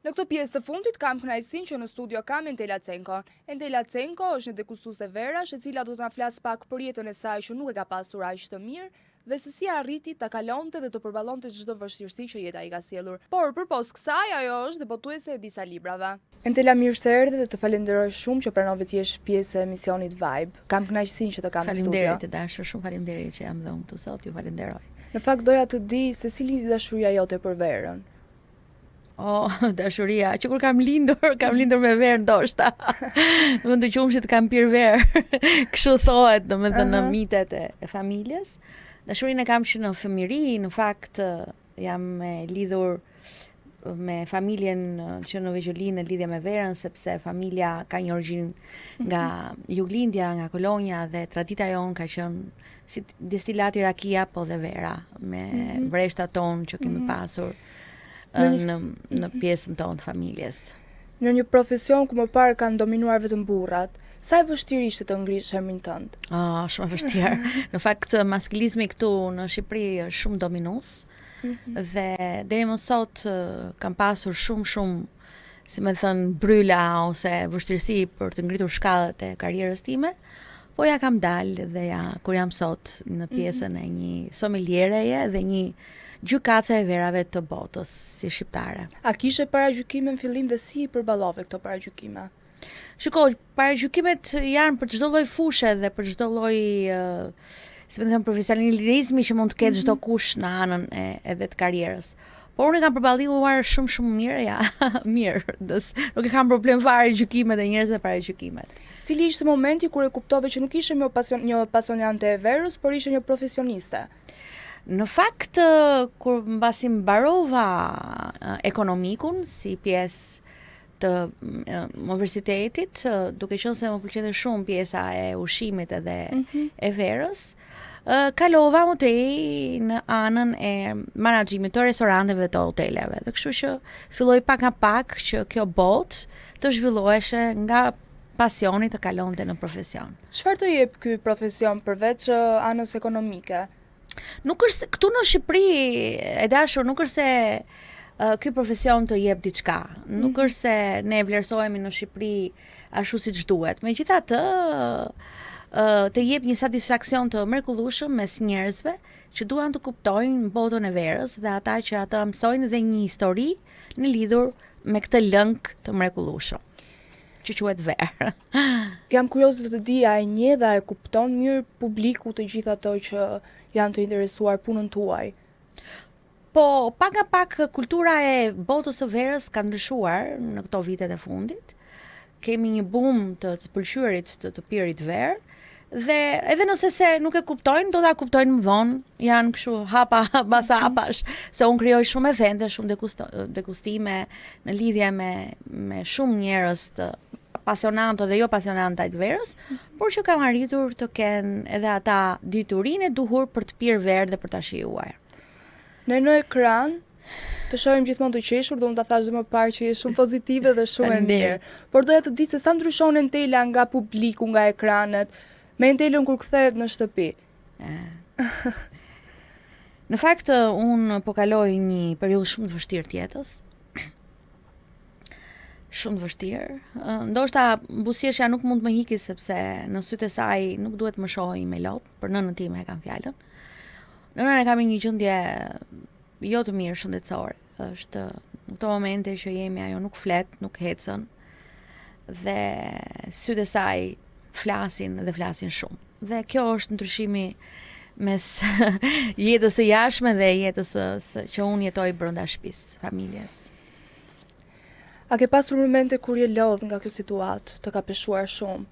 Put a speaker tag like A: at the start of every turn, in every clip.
A: Në këtë pjesë të fundit kam kënaqësinë që në studio kam Entela Cenko. Entela Cenko është një degustuese verash e cila do të na flas pak për jetën e saj që nuk e ka pasur aq të mirë dhe se si arriti ta kalonte dhe të përballonte çdo vështirësi që jeta i ka sjellur. Por përpos kësaj ajo është debutuese e disa librave. Entela, mirë se erdhe dhe të falenderoj shumë që pranove të jesh pjesë e emisionit Vibe. Kam kënaqësinë që të kam në studio.
B: Faleminderit të dashur, shumë faleminderit që jam dhe unë këtu sot, ju falenderoj.
A: Në fakt doja të di se si lindi dashuria jote për verën.
B: Dashuria, që kur kam lindur me verë ndoshta. Më të qumshit kam pirë verë. Kështu thohet, domethënë në mitet e familjes. Dashurinë e kam që në fëmijëri, në fakt jam lidhur me familjen që në Vegjëlinë lidhje me verën, sepse familja ka një origjinë nga Juglindja, nga Kolonja dhe tradita jonë ka qenë si destilati rakia po dhe vera me breshtat tonë që kemi pasur në pjesën tonë të familjes.
A: Në një profesion ku më parë kanë dominuar vetëm burrat, sa e vështirë ishte të ngrihesh emrin tënd?
B: Shumë e vështirë. Në fakt maskilizmi këtu në Shqipëri është shumë dominues. Dhe deri më sot kam pasur shumë si më thën bryla ose vështirësi për të ngritur shkallët e karrierës time, po ja kam dalë dhe kur jam sot në pjesën e një sommeliereje dhe një gjykatëse e verave të botës si shqiptare.
A: A kishe paragjykime në fillim dhe si i përballove këto paragjykime?
B: Shikoj, paragjykimet janë për çdo lloj fushë dhe për çdo lloj si më thënë profesionalizmi që mund të ketë çdo kush në anën edhe të karrierës. Por unë kam përballuar shumë mirë, mirë. Nuk e kam problem fare gjykimet e njerëzve para gjykimet.
A: Cili ishte momenti kur e kuptove që nuk ishe një pasionante e verës, por ishe një profesioniste?
B: Në fakt, kur mbasi mbarova ekonomikun si pjesë të universitetit, duke qenë se më pëlqente shumë pjesa e ushqimit edhe e verës, kalova më tej në anën e menaxhimit të restoranteve të hoteleve. Dhe kështu që filloi pak nga pak që kjo botë të zhvilloheshe nga pasioni të kalonte në profesion.
A: Çfarë të jep ky profesion përveç anës ekonomike?
B: Nuk është këtu në Shqipëri, e dashur, nuk është se ky profesion të jep diçka. Nuk është se ne vlerësohemi në Shqipëri ashtu siç duhet. Megjithatë, të jep një satisfaksion të mrekullueshëm mes njerëzve që duan të kuptojnë botën e verës dhe ata që ata mësojnë dhe një histori në lidhur me këtë lëng të mrekullueshëm që quhet verë.
A: Jam kurioze të di, a e njeh dhe a e kupton mirë publiku të gjithë ato që janë të interesuar punën tuaj?
B: Po, pak nga pak kultura e botës së verës ka ndryshuar në këto vitet e fundit. Kemi një boom të pëlqyerit të pirit verë dhe edhe nëse se nuk e kuptojnë, do ta kuptojnë më vonë. Janë kështu hapa basa hapash, se unë krijoj shumë evente, shumë degustime në lidhje me shumë njerëz të pasionantë dhe jo pasionantë të verës, por që kam arritur të kenë edhe ata diturinë e duhur për të pirë verë dhe për ta shijuar.
A: Ne në ekran të shohim gjithmonë të qeshur dhe unë ta thash dhe më parë që je shumë pozitive dhe shumë e mirë. Por doja të di se sa ndryshon Entela nga publiku, nga ekranet, me Entelën kur kthehet në shtëpi.
B: Në fakt, unë po kaloj një periudhë shumë të vështirë të jetës. Shumë të vështirë. Ndoshta buzëqeshja nuk mund të më hiki sepse në sytë e saj nuk duhet më shohej me lot, për nënën time e kam fjalën. Nëna e kam një gjendje jo të mirë shëndetësore. Është në këto momente që jemi, ajo nuk flet, nuk hecën dhe sytë e saj flasin shumë. Dhe kjo është ndryshimi mes jetës së jashtme dhe jetës që unë jetoj brenda shtëpisë, familjes.
A: A ke pasur momente kur je lodh nga kjo situatë, të ka peshuar shumë?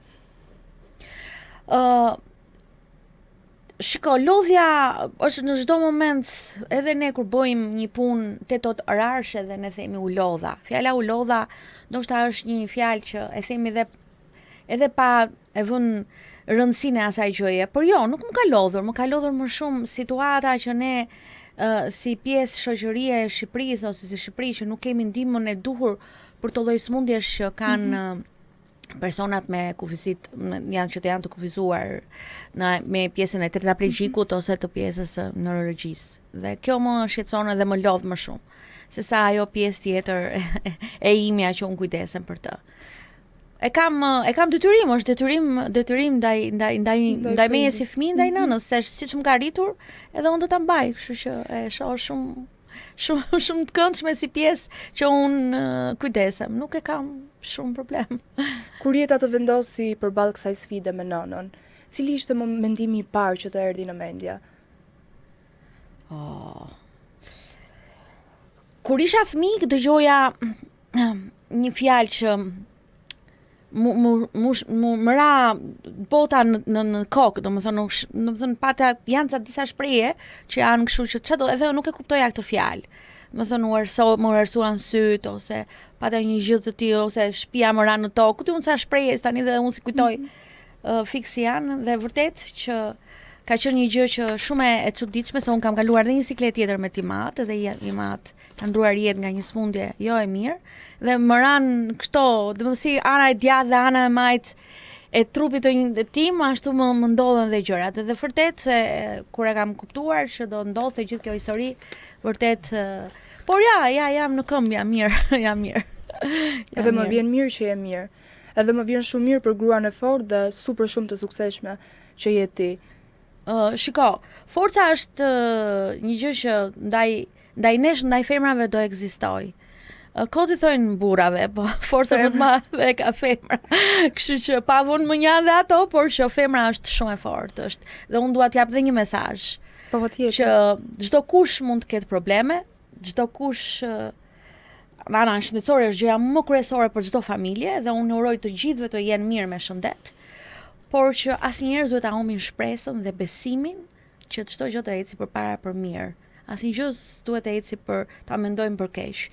B: Shiko, lodhja është në çdo moment, edhe ne kur bëjmë një punë 8 orarshe dhe ne themi u lodha. Fjala u lodha ndoshta është një fjalë që e themi edhe pa e vënë rëndësinë e asaj gjëje, por jo, nuk më ka lodhur më shumë situata që ne si pjesë shoqërie e Shqipërisë ose si Shqipëri që nuk kemi ndihmën e duhur për të lloj sëmundjesh që kanë personat me kufisit janë që të janë të kufizuar me pjesën e tetraplegjikut ose të pjesës së neurologjisë. Dhe kjo më shqetëson edhe më lodh më shumë se sa ajo pjesë tjetër e imja që unë kujdesem për të. E kam detyrim, është detyrim ndaj meje si fëmijë, ndaj nënës, se siç më ka rritur, edhe unë do ta mbaj, kështu që e shoh shumë të këndshme si pjesë që unë kujdesem, nuk e kam shumë problem.
A: Kur jeta të vendosi përballë kësaj sfide me nënën, cili ishte mendimi i parë që të erdhi në mendje?
B: Kur isha fëmijë dëgjoja një fjalë që më ra bota në kokë, domethënë pata janë ca disa shprehje që janë kështu që çdo edhe nuk e kuptoja këtë fjalë. Domethënë më arsuan syt ose pata një gjë të tillë ose shtëpia më ra në tokë. Ku unë sa shprehje tani dhe unë si kujtoj fiksi janë dhe vërtet që ka qenë një gjë që shumë e çuditshme se unë kam kaluar edhe një siklet tjetër me timat edhe timat kanë ndruar jetë nga një smundje jo e mirë dhe më ran këto, domethënë si ana e djathtë dhe ana e majt e trupit të tim, ashtu më ndodhen dhe gjërat. Edhe vërtet se kur e kam kuptuar që do ndodhte gjithë kjo histori, vërtet por jam në këmbë, jam mirë, jam mirë.
A: Edhe më vjen mirë që je mirë. Edhe më vjen shumë mirë për gruan e fortë dhe super shumë të suksesshme që je ti.
B: Shiko, forca është një gjë që ndaj nesh, ndaj femrave do ekzistoj. Koti thojnë burrave, po forca më të madhe ka femra. Kështu që pavon më një dhe ato, por që femra është shumë e fortë, është. Dhe unë dua t'jap dhe një mesazh.
A: Po patjetër.
B: Që çdo kush mund të ketë probleme, çdo kush ana shëndetësore është gjëja më kryesore për çdo familje dhe unë uroj të gjithëve të jenë mirë me shëndet. Por që asnjëherë duhet ta humbin shpresën dhe besimin që çdo gjë do ecë përpara për mirë. Asnjë gjë duhet të ecë për ta mendojmë për keq,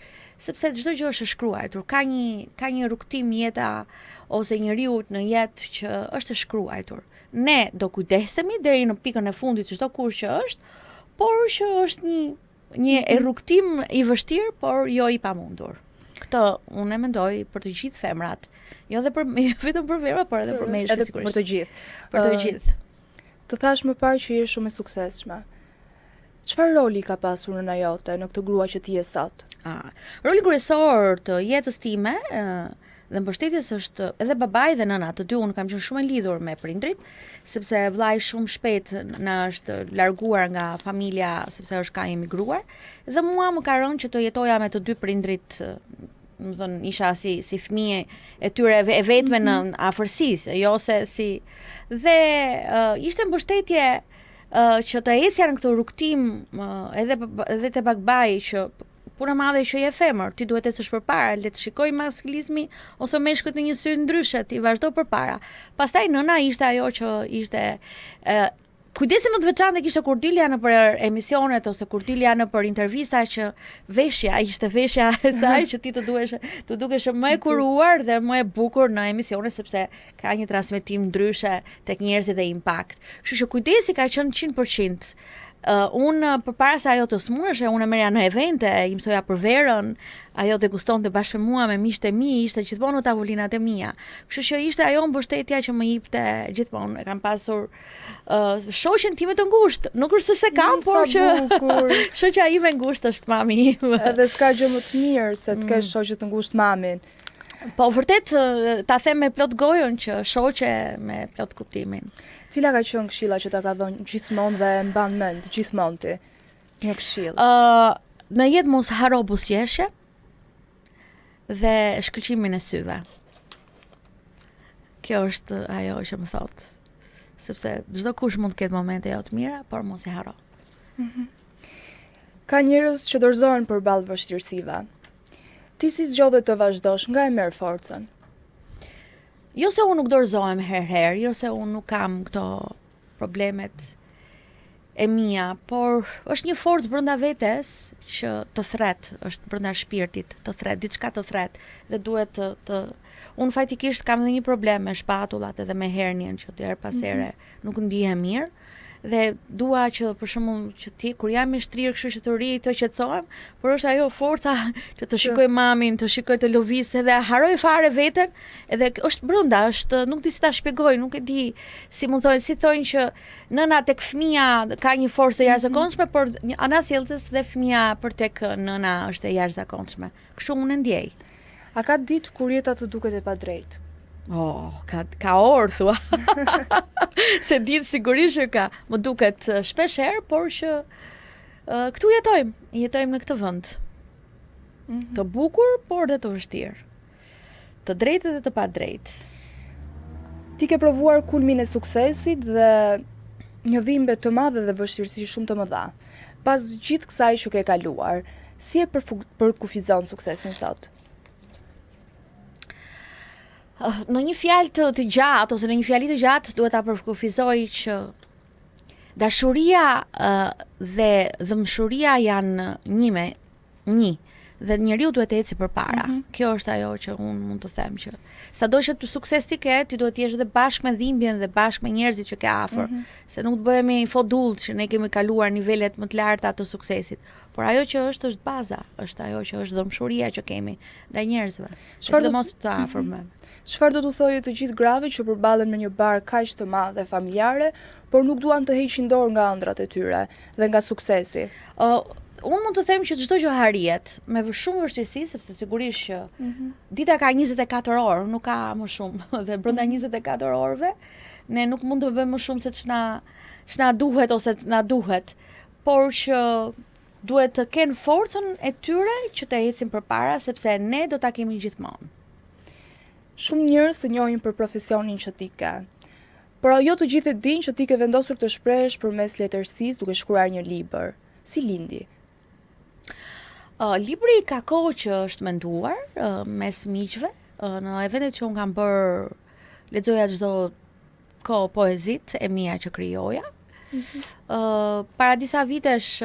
B: sepse çdo gjë është e shkruar. Ka një rrugtim jeta ose njeriu në jetë që është e shkruar. Ne do kujdesemi deri në pikën e fundit çdo kush që është, por që është një rrugtim i vështirë, por jo i pamundur. Këtë unë e mendoj për të gjithë femrat. Jo vetëm për femrat, por edhe për meshkujt sigurisht.
A: Për të gjithë.
B: Për të gjithë.
A: Të thash më parë që je shumë e suksesshme. Çfarë roli ka pasur nëna jote në këtë grua që ti je sot?
B: Roli kryesor të jetës time dhe mbështetjes është edhe babai dhe nëna, të dy unë kam qenë shumë e lidhur me prindrit, sepse vllai shumë shpejt na është larguar nga familja sepse është ka emigruar, dhe mua më ka rënë që të jetoja me të dy prindrit, më thënë, isha si fëmijë e tyre e vetme në afërsisë, jo se si. Dhe ishte mbështetje që të ecja në këtë rrugtim edhe te babai që puna madhe që je femër, ti duhet ecësh përpara, le të shikoj maskilizmi ose meshkujt në një sy ndryshe, ti vazhdo përpara. Pastaj nëna ishte ajo që ishte kujdesi më të veçantë kishte kur dilja në për emisionet ose kur dilja në për intervista që ishte veshja e saj që ti të dukesh më e kuruar dhe më e bukur në emisione sepse ka një transmetim ndryshe tek njerëzit dhe impakt. Kështu që kujdesi ka qenë 100%. Unë përpara se ajo të smunesh, unë e merja në evente, i mësoja për verën, ajo degustonte bashkë me mua me miqtë e mi, ishte gjithmonë në tavolinat e mia. Kështu që ishte ajo mbështetja që më jepte gjithmonë. E kam pasur shoqen time të ngushtë, nuk është se kam, por që shoqja ime ngushtë është mami ime.
A: Edhe s'ka gjë më të mirë se të kesh shoqe të ngushtë mamin.
B: Po vërtet ta them me plot gojën që shoqe me plot kuptimin.
A: Cila ka qenë këshilla që ta ka dhënë gjithmonë dhe mban mend gjithmonë ti? Një këshill.
B: Në jetë mos haro buzëqeshje dhe shkëlqimin e syve. Kjo është ajo që më thot. Sepse çdo kush mund të ketë momente jo të mira, por mos i haro.
A: Ka njerëz që dorëzohen përballë vështirësive. Ti si zgjodhe të vazhdosh, nga e merr forcën?
B: Jo se unë nuk dorëzohem herë, jo se unë nuk kam këto problemet e mia, por është një forcë brenda vetes që të thret, është brenda shpirtit, të thret, diçka të thret dhe duhet të unë faktikisht kam edhe një problem me shpatullat edhe me hernien që her pas here nuk ndihem mirë Dhe dua që për shembull që ti kur jam me shtrirë kështu që të ri të qetësohem, por është ajo forca që të shikoj mamin, të shikoj të lëviz edhe haroj fare veten, edhe është brenda, është nuk di si ta shpjegoj, nuk e di si mund thonë, si thonë që nëna tek fëmia ka një forcë të jashtëzakonshme, por ana sjellës dhe fëmia për tek nëna është e jashtëzakonshme. Kështu unë e ndjej.
A: A ka ditë kur jeta të duket e padrejtë?
B: Ka orë, thua. Se ditë sigurisht që ka. Më duket shpesh herë, por që këtu jetojmë në këtë vend. Të bukur, por dhe të vështirë. Të drejtë dhe të pa drejtë.
A: Ti ke provuar kulmin e suksesit dhe një dhimbje të madhe dhe vështirësi shumë të mëdha. Pas gjithë kësaj që ke kaluar, si e përkufizon suksesin sot?
B: Në një fjalë të gjatë ose në një fjali të gjatë duhet ta përkufizoj që dashuria dhe dëmshuria janë një dhe njeriu duhet të ecë përpara. Kjo është ajo që unë mund të them që sado që të sukses ti ke, ti duhet të jesh edhe bashkë me dhimbjen dhe bashkë me njerëzit që ke afër, se nuk të bëhemi fodull që ne kemi kaluar nivelet më të larta të suksesit. Por ajo që është baza, është ajo që është dëmshuria që kemi ndaj njerëzve. Çfarë do mos të afërmë.
A: Çfarë do t'u thojë të gjithë grave që përballen me një barkë kaq të madh dhe familjare, por nuk duan të heqin dorë nga ëndrat e tyre dhe nga suksesi?
B: Unë mund të them që çdo gjë harihet me shumë vështirësi, sepse sigurisht që dita ka 24 orë, nuk ka më shumë. Dhe brenda 24 orëve ne nuk mund të bëjmë më shumë se ç'na duhet ose na duhet, por që duhet të kenë forcën e tyre që të ecin përpara, sepse ne do ta kemi gjithmonë.
A: Shumë njerëz të njohin për profesionin që ti ke. Por jo të gjithë e dinë që ti ke vendosur të shprehesh përmes letërsisë duke shkruar një libër. Si lindi?
B: Libri ka kohë që është menduar mes miqve, në eventet që unë kam bërë, lexoja çdo kohë poezit e mia që krijoja. Para disa vitesh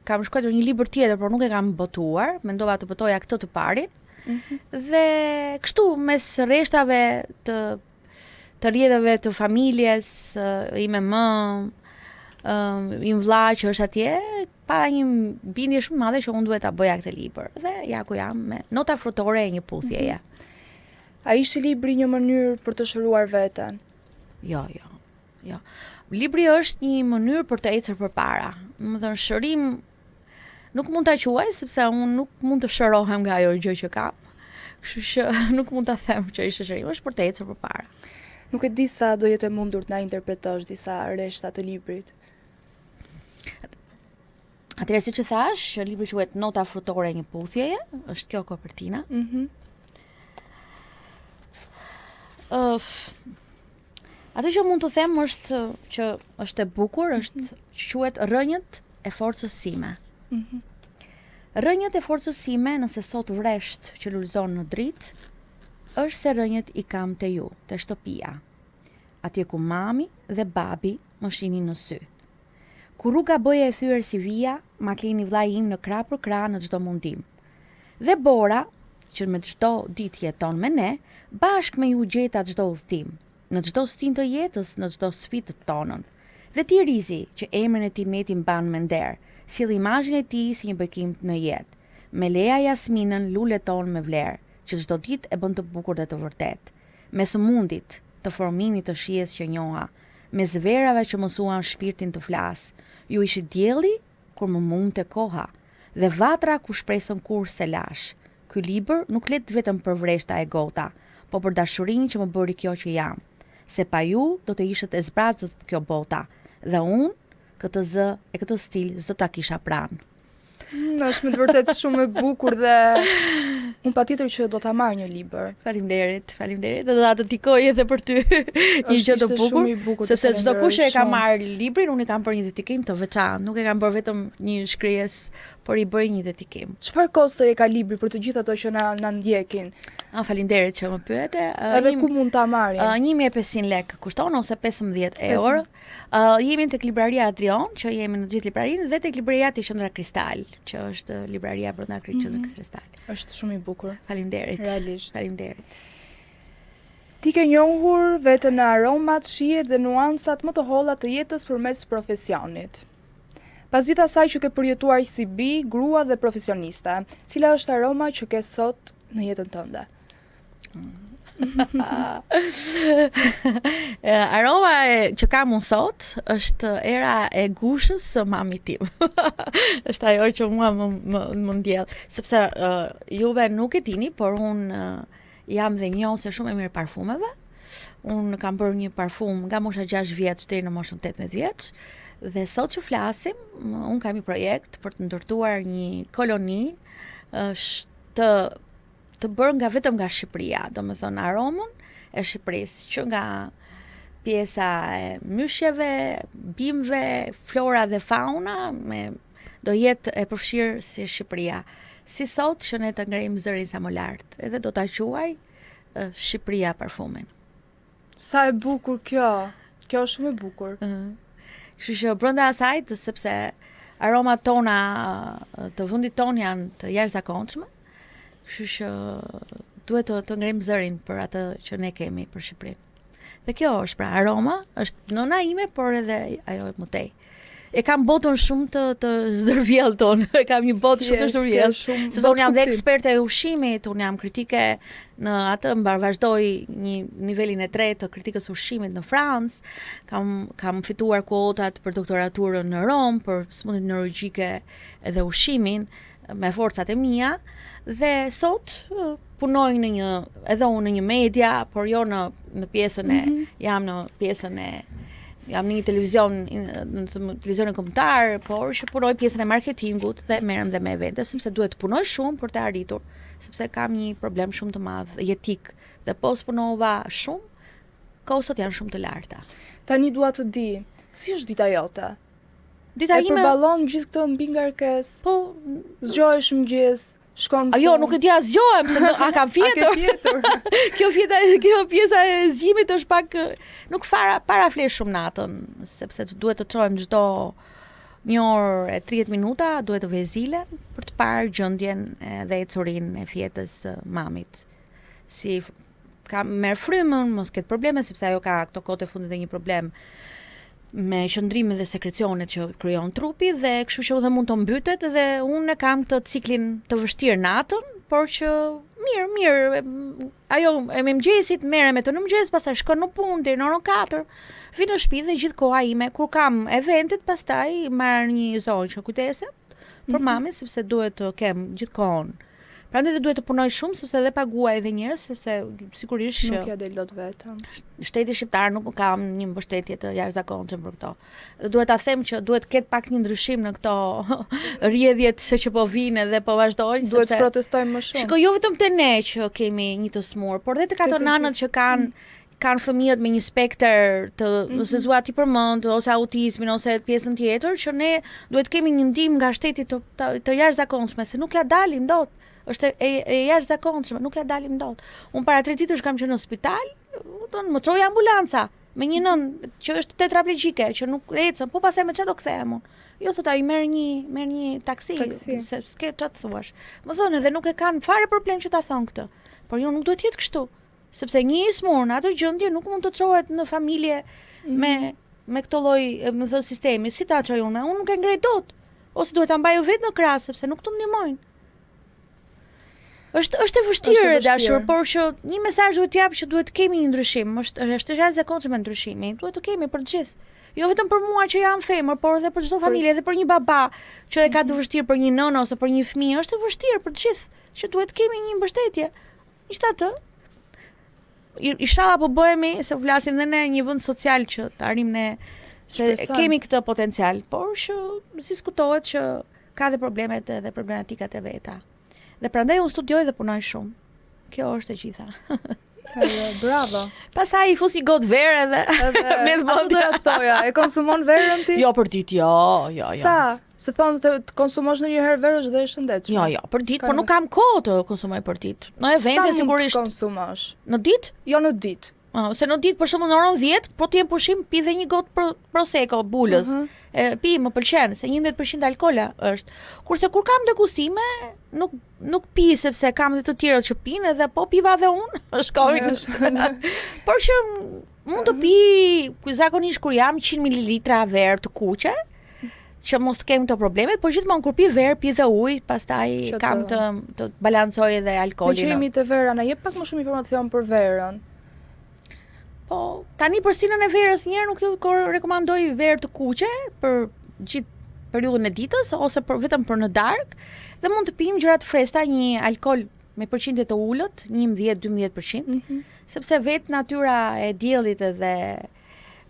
B: kam shkruar një libër tjetër, por nuk e kam botuar, mendova të botoja këtë të parin. Dhe kështu mes rreshtave të rrjedhave të familjes ime më im vlla që është atje, pa një bindje shumë madhe që unë duhet ta bëja këtë libër. Dhe ja ku jam me nota frutore e një puthjeje.
A: A ishte libri një mënyrë për të shëruar veten?
B: Jo. Libri është një mënyrë për të ecur përpara. Domethënë shërim nuk mund ta quaj sepse unë nuk mund të shërohem nga ajo gjë që kam. Kështu që nuk mund ta them që ishte shërim, është për të ecur përpara.
A: Nuk e di sa do jetë e mundur të na interpretosh disa rreshta të librit.
B: Atëherë siç e thash, libri quhet Nota frutore e një puthjeje, është kjo kopertina. Atë që mund të them është që është e bukur, është që quhet Rrënjët e forcës sime. Rrënjët e forcës sime, nëse sot vresht që lulëzon në dritë, është se rrënjët i kam te ju, te shtëpia. Atje ku mami dhe babi më shihnin në sy. Kur rruga bëje e thyer si vija, ma klini vllai im në krah për krah në çdo mundim. Dhe Bora, që me çdo ditë jeton me ne, bashkë me ju gjeta çdo udhtim, në çdo stin të jetës, në çdo sfidë të tonën. Dhe ti Rizi, që emrin e tij Meti mban me nder, sill imazhin e tij si një bekim në jetë. Me Lea Jasminën, lulet tonë me vlerë, që çdo ditë e bën të bukur dhe të vërtet. Me sëmundit, të formimit të shijes që njoha, me zverave që mësuan shpirtin të flas. Ju ishit dielli kur më mundte koha, dhe vatra ku shpresëm kur se lash. Ky libër nuk let vetëm për vreshta e gota, po për dashurinë që më bëri kjo që jam. Se pa ju do të ishit e zbrazët kjo bota, dhe unë këtë zë e këtë stil s'do ta kisha pranë.
A: Është me të vërtet shumë e bukur dhe unë patjetër që do ta marr një libër.
B: Faleminderit. Do ta dedikoj edhe për ty një gjë të bukur, sepse çdo kush e ka marr librin, unë i kam bërë një dedikim të veçantë, nuk e kam bërë vetëm një shkrijes, por i bëj një dedikim.
A: Çfarë kosto e ka libri për të gjithë ato që na ndjekin?
B: Faleminderit që më pyete.
A: Edhe ku mund ta marrin?
B: 1500 lekë kushton ose 15 euro. Jemi tek libraria Adrian, që jemi në gjithë librarinë, dhe tek libraria të Qendra Kristal, që është libraria brenda Qendrës Kristal.
A: Është shumë i bukur.
B: Faleminderit.
A: Realisht.
B: Faleminderit.
A: Ti ke njohur veten në aromat, shijet dhe nuancat më të holla të jetës përmes profesionit. Pas gjithë asaj që ke përjetuar si bi, grua dhe profesioniste, cila është aroma që ke sot në jetën tënde?
B: Aroma që kam unë sot është era e gushës së mamit tim. Është ajo që mua më ndjell, sepse juve nuk e dini, por unë jam dhe njohëse shumë e mirë parfumeve. Unë kam bërë një parfum nga mosha 6 vjeç deri në moshën 18 vjeç. Dhe sot që flasim, unë kam një projekt për të ndërtuar një koloni të bërë vetëm nga Shqipëria, do me thonë aromën e Shqipërisë, që nga pjesa e myshjeve, bimëve, flora dhe fauna, do jetë e përfshirë si Shqipëria. Si sot që ne të ngrejmë zërin sa më lartë, edhe do ta quaj Shqipëria parfumin.
A: Sa e bukur kjo! Kjo është shumë e bukur.
B: Kështu që brenda asaj, sepse aromat tona të vendit ton janë të jashtëzakonshme, kështu që duhet të ngrejmë zërin për atë që ne kemi për Shqipërinë. Dhe kjo është pra aroma, është nëna ime, por edhe ajo më tej. E kam botën shumë të zdërvjell tonë, e kam një botë shumë të zdërvjell, sepse unë jam dhe eksperte e ushqimit, unë jam kritike në atë, vazhdoj një nivelin e 3 të kritikës ushqimit në Francë, kam fituar kuotat për doktoraturën në Rom, për smundjet neurologjike edhe ushqimin, me forcat e mia, dhe sot punoj edhe unë në një media, por jo në pjesën jam në një televizionin kombëtar, por që punoj pjesën e marketingut dhe merrem dhe me evente, sepse duhet të punoj shumë për të arritur, sepse kam një problem shumë të madh jetik dhe pos punova shumë, kostot janë shumë të larta.
A: Tani dua të di, si është dita jote?
B: Dita ime
A: përballon gjithë këtë mbi ngarkesë?
B: Po,
A: zgjohesh mëngjes, shkon
B: jo, nuk e di as zgjohem, se a kam fjetur. Kjo pjesa e zgjimit është pak nuk para flesh shumë natën, sepse duhet të çohem çdo 1 orë e 30 minuta, duhet të vezile për të parë gjendjen dhe ecurinë e fjetës mamit. Si merr frymën, mos ketë probleme, sepse ajo ka këto kohë të fundit një problem me qëndrimin dhe sekrecionet që krijon trupi, dhe kështu që edhe mund të mbytet, dhe unë kam të ciklin të vështirë natën, por që mirë, ajo e mëngjesit merrem me të në mëngjes, pastaj shkon në punë deri në orën 4, vi në shtëpi dhe gjithë koha ime kur kam eventet, pastaj marr një zonë që kujdesem për mamin, sepse duhet të kem gjithë kohën. Prandaj duhet të punoj shumë, sepse edhe paguaj edhe njerëz, sepse sigurisht që
A: nuk ja del dot vetëm.
B: Shteti shqiptar nuk kam një mbështetje të jashtëzakonshme për këto. Dhe duhet ta them që duhet ketë pak një ndryshim në këto rrjedhjet që po vinë dhe po vazhdojnë,
A: duhet të protestojmë më shumë.
B: Shikoj, jo vetëm te ne që kemi një të smur, por edhe tek ato nanët që kanë fëmijët me një spektër të ose zua ti përmend, ose autizmin, ose pjesën tjetër, që ne duhet kemi një ndihmë nga shteti të jashtëzakonshme, se nuk ja dalim dot. Është e jashtëzakonshme, nuk ja dalim dot. Unë para 3 ditësh kam qenë në spital, më çoi ambulanca me një nën që është tetraplegjike, që nuk ecën, po pastaj me çfarë do kthehem unë? Jo, thotë ai merr një taksi, se s'ke çfarë të thuash. Më thonë edhe nuk e kanë fare problem që ta thon këtë. Por jo, nuk duhet jetë kështu, sepse një i smur në atë gjendje nuk mund të çohet në familje me këtë lloj, më thon, sistemi. Si ta çoj unë? Unë nuk e ngrej dot. Ose duhet ta mbaj vetë në krah, sepse nuk të ndihmojnë. Është e vështirë dashur, por që një mesazh duhet t'jap që duhet të kemi një ndryshim, është jashtëzakonshme ndryshimi, duhet të kemi për të gjithë. Jo vetëm për mua që jam femër, por edhe për çdo familje, edhe për një baba që e ka të vështirë, për një nënë ose për një fëmijë, është e vështirë për të gjithë, që duhet të kemi një mbështetje. Megjithatë, inshallah po bëhemi, se flasim dhe ne një vend social që të arrim ne, se kemi këtë potencial, por që diskutohet që ka dhe problemet dhe problematikat e veta. Dhe prandaj unë studioj dhe punoj shumë. Kjo është e gjitha.
A: Bravo.
B: Pastaj i fusi got verë edhe
A: me ato do ja thoja, e konsumon verën ti?
B: Jo, për ditë, jo.
A: Sa? Se thonë të konsumosh në një herë verë është dhe e shëndetshme.
B: Jo, për ditë, por nuk kam kohë të konsumoj për ditë. Në evente sigurisht.
A: Sa mund të konsumosh?
B: Në ditë?
A: Jo, në ditë.
B: Se në ditë për shembull në orën 10, po të jem pushim, pi dhe një gotë prosecco bulës. Pi, më pëlqen, se 11% alkoola është. Kurse kur kam degustime, nuk pi sepse kam dhe të tjerët që pinë dhe po piva dhe unë, shkojnë. Por që mund të pi, zakonisht kur jam 100 ml verë të kuqe, që mos të kemi të problemet, por gjithmonë kur pi verë, pi dhe ujë, pastaj kam të balancoj edhe alkoolin.
A: Me që jemi të vera, na jep pak më shumë informacion për verën.
B: Po, tani për stinën e verës njerë nuk ju rekomandoj verë të kuqe për gjithë periudhën e ditës ose vetëm për në darkë dhe mund të pim gjëra të freskëta, një alkool me përqindje të ulët, 11-12%, sepse vetë natyra e diellit edhe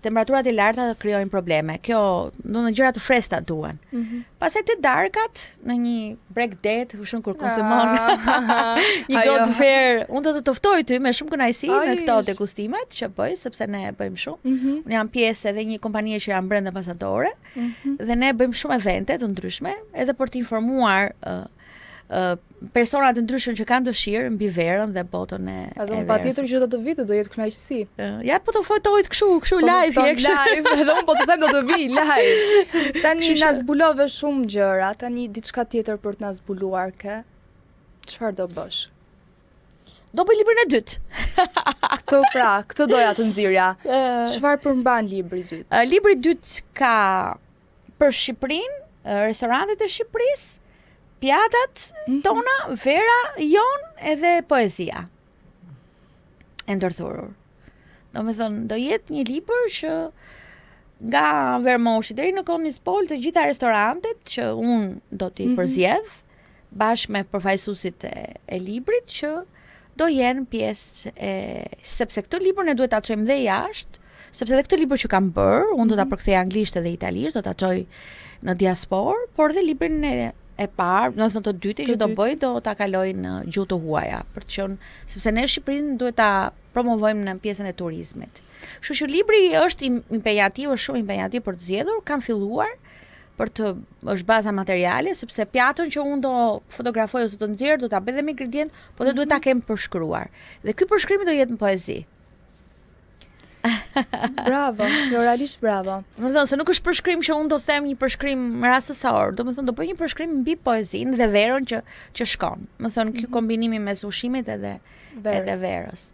B: temperaturat e larta krijojnë probleme. Kjo, do në gjëra të freskëta duan. Pastaj të darkat në një break date, shumë kur konsumon një gotë verë, unë do të të ftoj ty me shumë kënaqësi në këto degustimet që bëj, sepse ne bëjmë shumë. Unë jam pjesë edhe një kompanie që jam brenda ambasadore dhe ne bëjmë shumë evente të ndryshme edhe për të informuar persona të ndryshëm që kanë dëshirë mbi verën dhe botën e verës.
A: Edhe patjetër që do të vitë do jetë kënaqësi.
B: Ja po të fotojt kështu live,
A: edhe unë po të them do të vi live. Tani na zbulove shumë gjëra, tani diçka tjetër për të na zbuluar ke. Çfarë do bësh?
B: Do bëj librin e dytë.
A: Këtë doja të nxirja. Çfarë përmban libri i dytë?
B: Libri i dytë ka për Shqipërinë, restorantet e Shqipërisë, pjatat tona, vera jon edhe poezia e ndërthurur. Do me thënë, do jetë një libër që nga Vermoshi deri në Konispol të gjitha restorantet që unë do t'i përzjedh bashkë me përfaqësuesit e librit që do jenë pjesë sepse këtë libër ne duhet ta çojmë dhe jashtë, sepse edhe këtë libër që kam bërë, unë do ta përkthej anglisht edhe italisht, do ta çoj në diasporë, por dhe librin e parë, do të thënë të dytë që do bëj, do ta kaloj në gjuhë të huaja, për të qenë, sepse ne Shqipërinë duhet ta promovojmë në pjesën e turizmit. Kështu që libri është impenjativ, është shumë impenjativ për të zgjedhur, kam filluar është baza materiale, sepse pjatën që unë do fotografoj ose të nxjerr, do ta bëj dhe me ingredient, po dhe duhet ta kem përshkruar. Dhe ky përshkrim do jetë në poezi.
A: Bravo, realisht bravo.
B: Do të thonë se nuk është përshkrim që unë do them një përshkrim rastësor, do të thonë do bëj një përshkrim mbi poezinë dhe verën që shkon. Do të thonë ky kombinimi mes ushqimit edhe verës.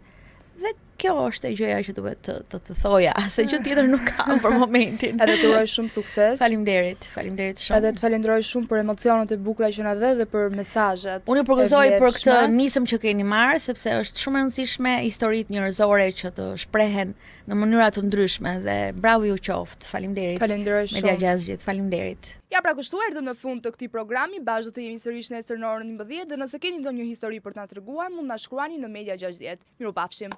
B: Dhe kjo është e gjëja që duhet të thoja, se gjë tjetër nuk kam për momentin.
A: Edhe të uroj shumë sukses.
B: Faleminderit shumë.
A: Edhe të falenderoj shumë për emocionet e bukura që na dhe për mesazhet.
B: Unë ju përgëzoj për këtë nisëm që keni marrë, sepse është shumë e rëndësishme historitë njerëzore që të shprehen në mënyra të ndryshme dhe bravo ju qoftë. Faleminderit.
A: Falenderoj shumë.
B: Media Gjashtë, faleminderit.
A: Ja pra kështu erdhëm në fund të këtij programi, bashkë do të jemi sërish nesër në orën 11 dhe nëse keni ndonjë histori për të na treguar, mund na shkruani në Media 60. Mirupafshim.